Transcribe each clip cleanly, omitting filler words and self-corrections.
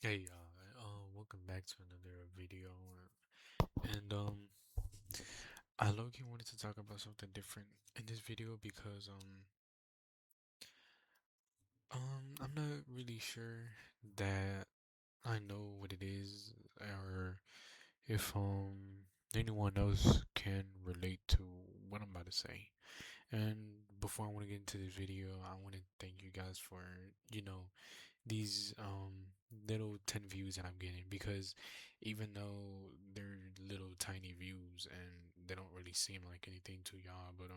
Hey welcome back to another video. And I low-key wanted to talk about something different in this video because I'm not really sure that I know what it is or if anyone else can relate to what I'm about to say. And before I want to get into this video, I want to thank you guys for, you know, these little 10 views that I'm getting, because even though they're little tiny views and they don't really seem like anything to y'all, but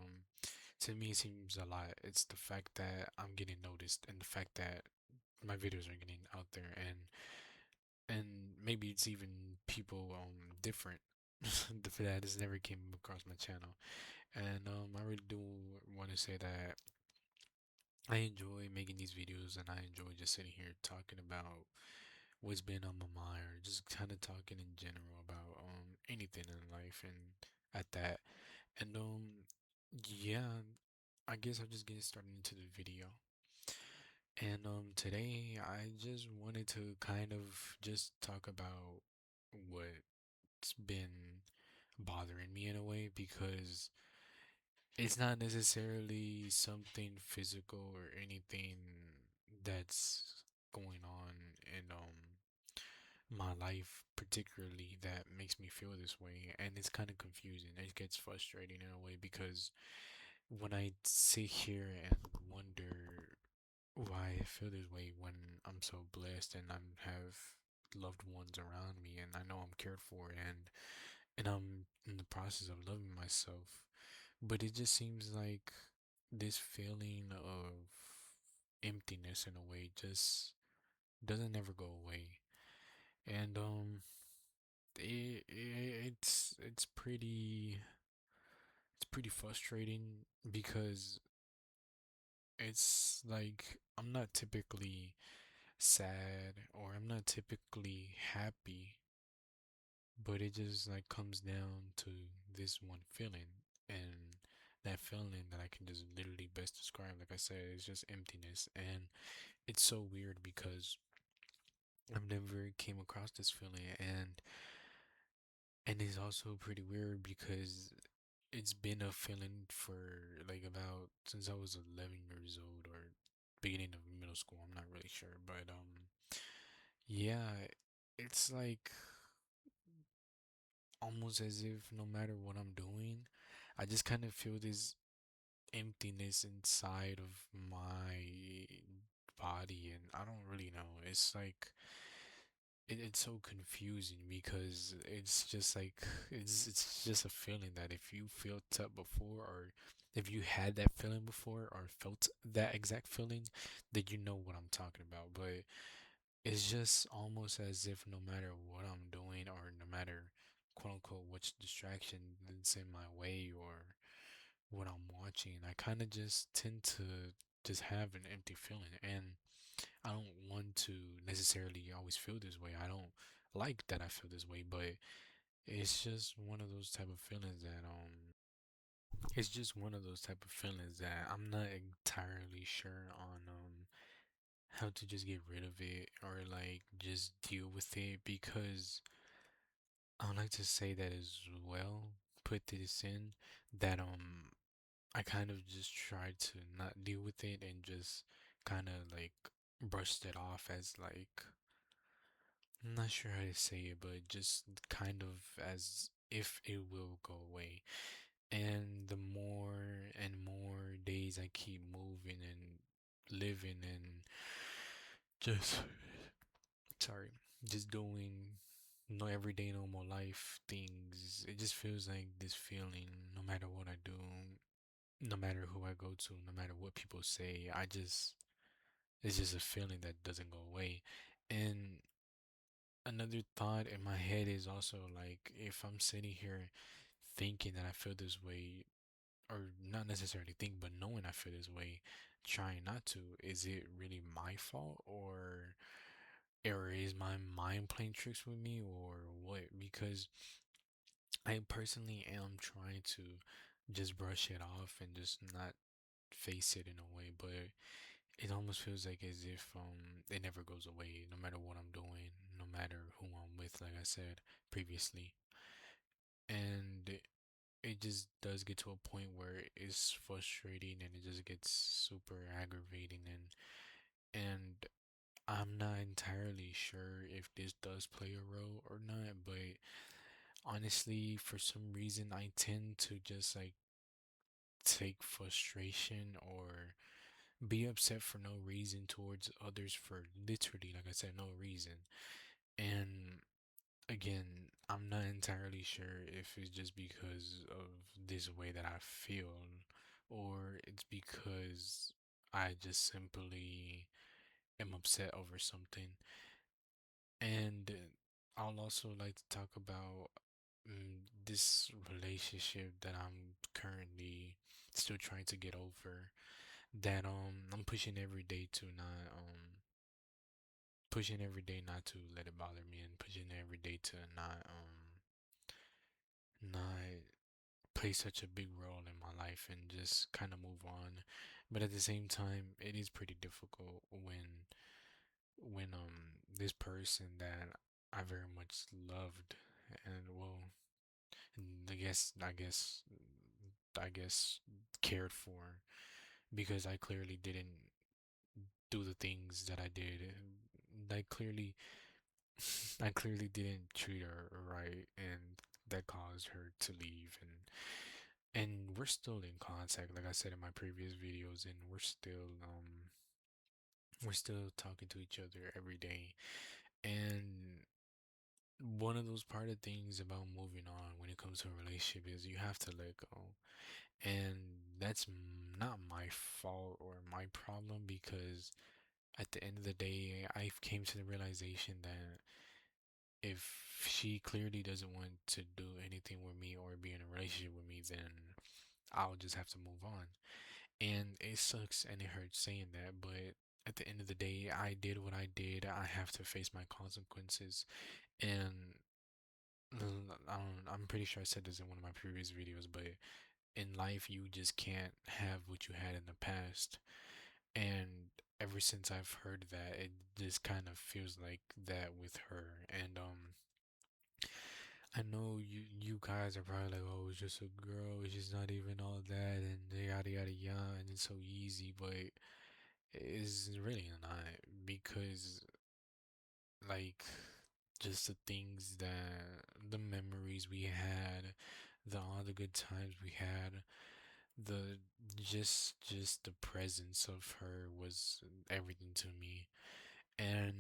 to me it seems a lot. It's the fact that I'm getting noticed and the fact that my videos are getting out there, and maybe it's even people different that has never came across my channel. And I really do want to say that I enjoy making these videos, and I enjoy just sitting here talking about what's been on my mind, or just kind of talking in general about anything in life and at that. And yeah, I guess I'll just get started into the video. And today I just wanted to kind of just talk about what's been bothering me in a way, because it's not necessarily something physical or anything that's going on in my life particularly that makes me feel this way, and it's kind of confusing. It gets frustrating in a way, because when I sit here and wonder why I feel this way when I'm so blessed and I have loved ones around me and I know I'm cared for, and I'm in the process of loving myself, but it just seems like this feeling of emptiness in a way just doesn't ever go away. And it's pretty frustrating, because it's like I'm not typically sad or I'm not typically happy, but it just like comes down to this one feeling, and that feeling that I can just literally best describe, like I said, is just emptiness. And it's so weird because I've never came across this feeling, and it's also pretty weird because it's been a feeling for like about since I was 11 years old, or beginning of middle school. I'm not really sure, but yeah, it's like almost as if no matter what I'm doing, I just kind of feel this emptiness inside of my body, and I don't really know. It's like it's so confusing, because it's just like it's just a feeling that if you felt that before, or if you had that feeling before or felt that exact feeling, then you know what I'm talking about. But it's just almost as if no matter what I'm doing, or no matter quote unquote which distraction that's in my way, or what I'm watching, I kind of just tend to just have an empty feeling. And I don't want to necessarily always feel this way. I don't like that I feel this way, but it's just one of those type of feelings that it's just one of those type of feelings that I'm not entirely sure on how to just get rid of it, or like just deal with it, because I would like to say that as well, put this in, that I kind of just tried to not deal with it and just kind of like brushed it off as like, I'm not sure how to say it, but just kind of as if it will go away. And the more and more days I keep moving and living and just, sorry, just doing no everyday normal life things, it just feels like this feeling, no matter what I do, no matter who I go to, no matter what people say, it's just a feeling that doesn't go away. And another thought in my head is also like, if I'm sitting here thinking that I feel this way, or not necessarily think, but knowing I feel this way, trying not to, is it really my fault, or is my mind playing tricks with me, or what? Because I personally am trying to just brush it off and just not face it in a way, but it almost feels like as if it never goes away no matter what I'm doing, matter who I'm with, like I said previously. And it just does get to a point where it's frustrating and it just gets super aggravating, and I'm not entirely sure if this does play a role or not, but honestly, for some reason I tend to just like take frustration or be upset for no reason towards others for literally, like I said, no reason. And again, I'm not entirely sure if it's just because of this way that I feel, or it's because I just simply am upset over something. And I'll also like to talk about this relationship that I'm currently still trying to get over. That I'm pushing every day to not pushing every day not to let it bother me, and pushing every day to not play such a big role in my life and just kind of move on. But at the same time, it is pretty difficult when this person that I very much loved and well, I guess cared for, because I clearly didn't do the things that I did. I clearly I clearly didn't treat her right, and that caused her to leave. And we're still in contact, like I said in my previous videos, and we're still talking to each other every day. And one of those part of things about moving on when it comes to a relationship is you have to let go. And that's not my fault or my problem, because at the end of the day, I've came to the realization that if she clearly doesn't want to do anything with me or be in a relationship with me, then I'll just have to move on. And it sucks and it hurts saying that, but at the end of the day, I did what I did. I have to face my consequences. And I'm pretty sure I said this in one of my previous videos, but in life, you just can't have what you had in the past. And ever since I've heard that, it just kind of feels like that with her. And I know you guys are probably like, oh, it's just a girl, it's just not even all that, and yada yada yada, and it's so easy, but it's really not, because like just the things that the memories we had, the all the good times we had, the just the presence of her was everything to me. And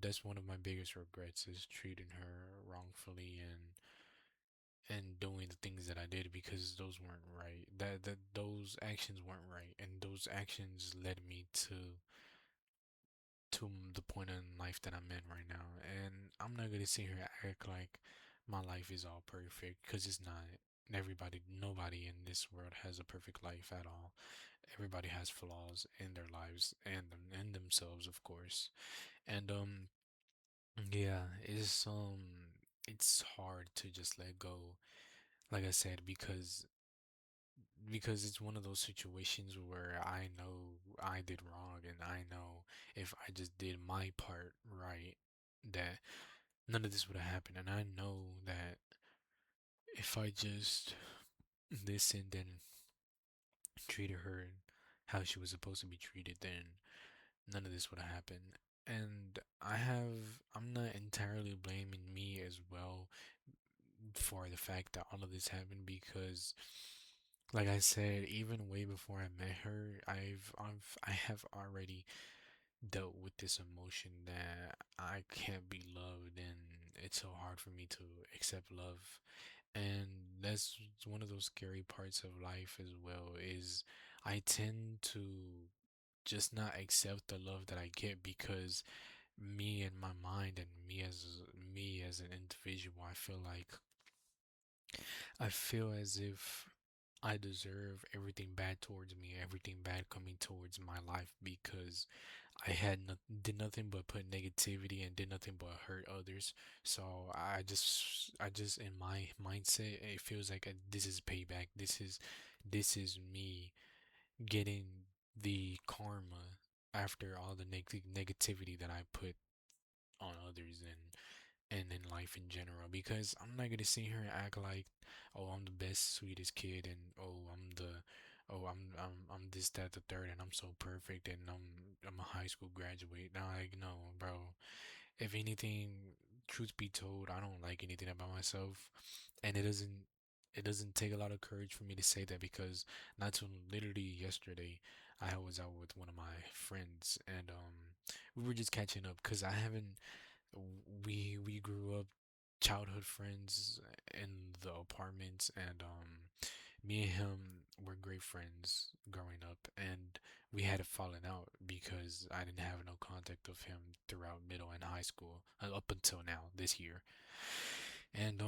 that's one of my biggest regrets, is treating her wrongfully and doing the things that I did, because those weren't right. That those actions weren't right, and those actions led me to the point in life that I'm in right now. And I'm not gonna sit here and act like my life is all perfect, because it's not. Nobody in this world has a perfect life at all. Everybody has flaws in their lives and in themselves, of course. And yeah, it's hard to just let go, like I said, because it's one of those situations where I know I did wrong, and I know if I just did my part right, that none of this would have happened. And I know that if I just listened and treated her how she was supposed to be treated, then none of this would have happened. And I'm not entirely blaming me as well for the fact that all of this happened, because like I said, even way before I met her, I have already dealt with this emotion that I can't be loved, and it's so hard for me to accept love. And that's one of those scary parts of life as well, is I tend to just not accept the love that I get, because me and my mind and me as an individual, I feel as if I deserve everything bad towards me, everything bad coming towards my life, because did nothing but put negativity and did nothing but hurt others. So I just in my mindset, it feels like this is payback. This is me getting the karma after all the negativity that I put on others and in life in general, because I'm not gonna sit here and act like, oh, I'm the best, sweetest kid, and I'm this, that, the third, and I'm so perfect, and I'm a high school graduate. Now, like, no, bro. If anything, truth be told, I don't like anything about myself, and it doesn't take a lot of courage for me to say that, because not too literally yesterday, I was out with one of my friends, and we were just catching up because I haven't we grew up childhood friends in the apartments, and me and him were great friends growing up, and we had a falling out because I didn't have no contact of him throughout middle and high school, up until now this year. And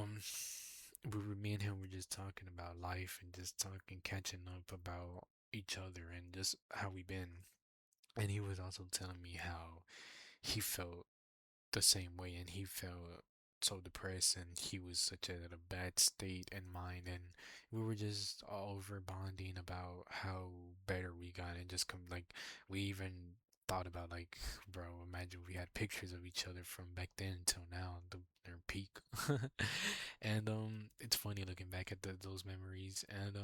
me and him were just talking about life and just talking, catching up about each other and just how we been. And he was also telling me how he felt the same way, and he felt so depressed, and he was such a bad state in mind, and we were just all over bonding about how better we got, and just come like we even thought about, like, bro, imagine we had pictures of each other from back then until now, their peak. And it's funny looking back at those memories, and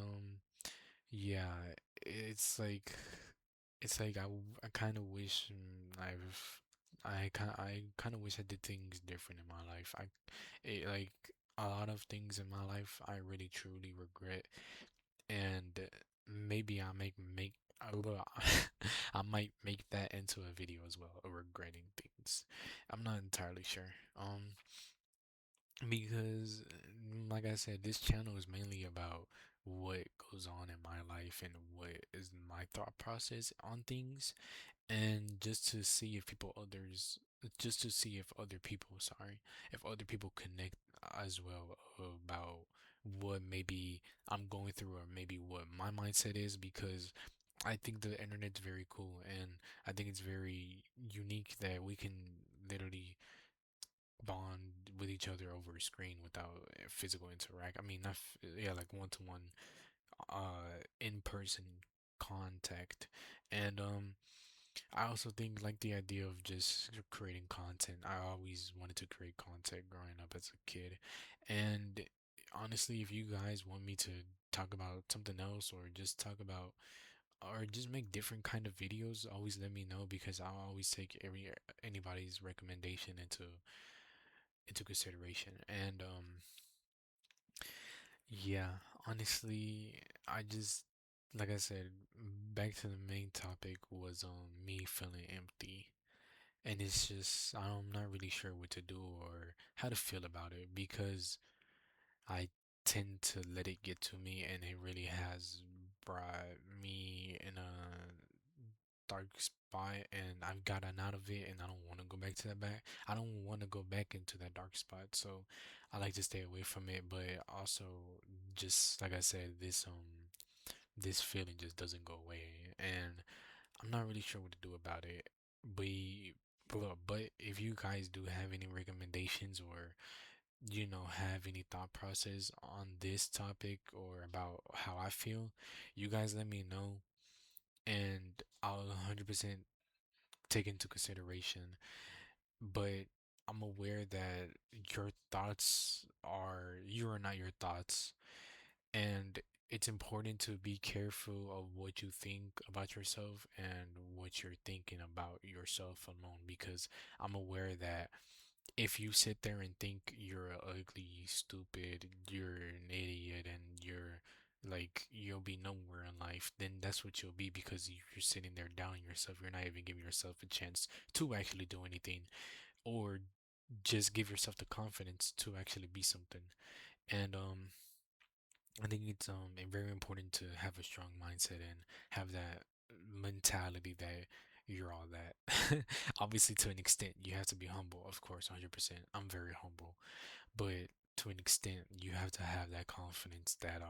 yeah, it's like I kind of wish, I kind of wish I did things different in my life. Like, a lot of things in my life I really truly regret, and maybe I might make that into a video as well, of regretting things. I'm not entirely sure. Because, like I said, this channel is mainly about what goes on in my life and what is my thought process on things, and just to see if other people, sorry, if other people connect as well about what maybe I'm going through, or maybe what my mindset is, because I think the internet's very cool, and I think it's very unique that we can literally bond with each other over a screen without physical interact. I mean, not yeah, like one-to-one, in-person contact. And I also think, like, the idea of just creating content. I always wanted to create content growing up as a kid. And honestly, if you guys want me to talk about something else, or just talk about, or just make different kind of videos, always let me know, because I'll always take anybody's recommendation into consideration. And yeah, honestly, I just, like I said, back to the main topic was me feeling empty. And it's just, I'm not really sure what to do or how to feel about it, because I tend to let it get to me, and it really has brought me in a dark spot, and I've gotten out of it, and I don't want to go back to that back. I don't want to go back into that dark spot, so I like to stay away from it. But also, just like I said, this feeling just doesn't go away, and I'm not really sure what to do about it. But if you guys do have any recommendations, or have any thought process on this topic, or about how I feel, you guys let me know, and I'll 100% take into consideration. But I'm aware that you are not your thoughts, and it's important to be careful of what you think about yourself and what you're thinking about yourself alone, because I'm aware that if you sit there and think you're ugly, stupid, you're an idiot, and you'll be nowhere in life, then that's what you'll be, because you're sitting there doubting yourself. You're not even giving yourself a chance to actually do anything, or just give yourself the confidence to actually be something. And I think it's very important to have a strong mindset and have that mentality that you're all that. Obviously, to an extent, you have to be humble, of course, 100%. I'm very humble, but to an extent, you have to have that confidence that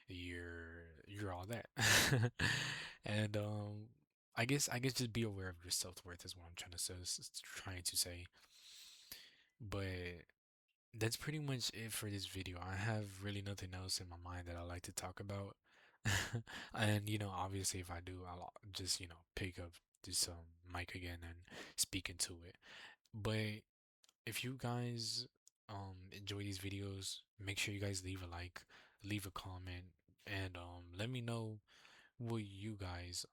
you're all that. And I guess just be aware of your self-worth is what I'm trying to say. But that's pretty much it for this video. I have really nothing else in my mind that I like to talk about. And obviously, if I do, I'll just pick up this mic again and speak into it. But if you guys enjoy these videos, make sure you guys leave a like, leave a comment, and let me know what you guys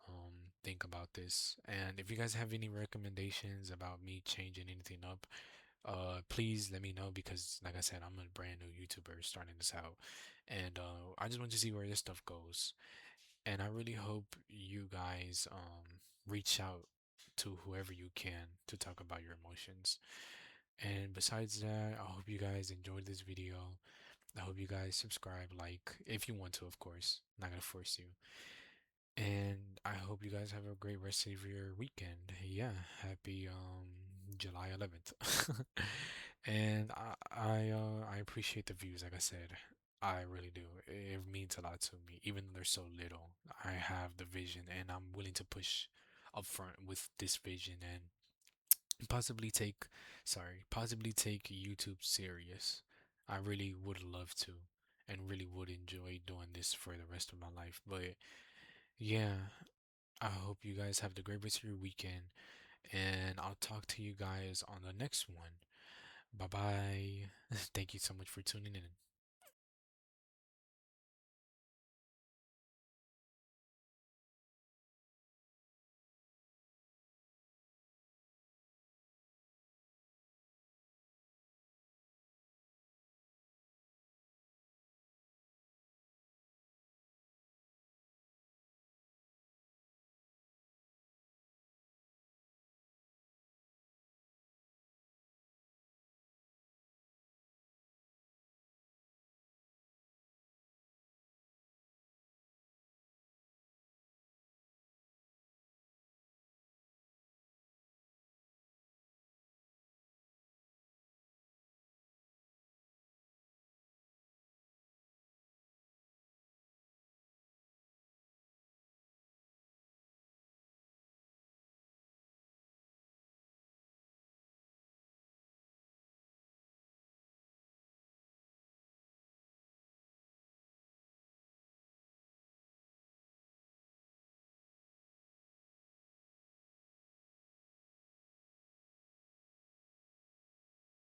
think about this. And if you guys have any recommendations about me changing anything up, please let me know because like I said, I'm a brand new YouTuber starting this out, and I just want to see where this stuff goes. And I really hope you guys reach out to whoever you can to talk about your emotions. And besides that, I hope you guys enjoyed this video. I hope you guys subscribe, like, if you want to, of course. Not gonna force you. And I hope you guys have a great rest of your weekend. Yeah, happy July 11th. And I appreciate the views, like I said. I really do. It means a lot to me, even though they're so little. I have the vision and I'm willing to push up front with this vision and possibly take, possibly take YouTube serious. I really would love to and really would enjoy doing this for the rest of my life. But yeah, I hope you guys have the great rest of your weekend, and I'll talk to you guys on the next one. Bye bye. Thank you so much for tuning in.